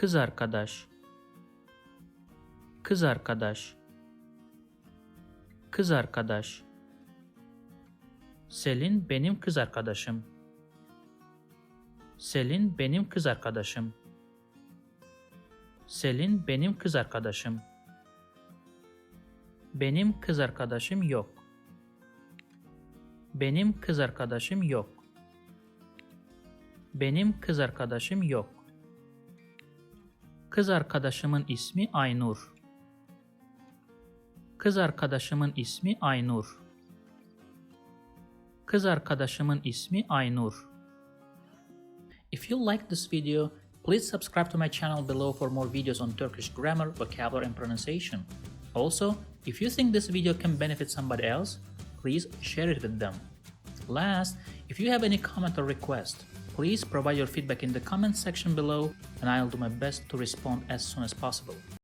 Kız arkadaş. Kız arkadaş. Kız arkadaş. Selin benim kız arkadaşım. Selin benim kız arkadaşım. Selin benim kız arkadaşım. Benim kız arkadaşım yok. Benim kız arkadaşım yok. Benim kız arkadaşım yok. Kız arkadaşımın ismi Aynur. Kız arkadaşımın ismi Aynur. Kız arkadaşımın ismi Aynur. If you like this video, please subscribe to my channel below for more videos on Turkish grammar, vocabulary, and pronunciation. Also, if you think this video can benefit somebody else, please share it with them. Last, if you have any comment or request, please provide your feedback in the comment section below and I'll do my best to respond as soon as possible.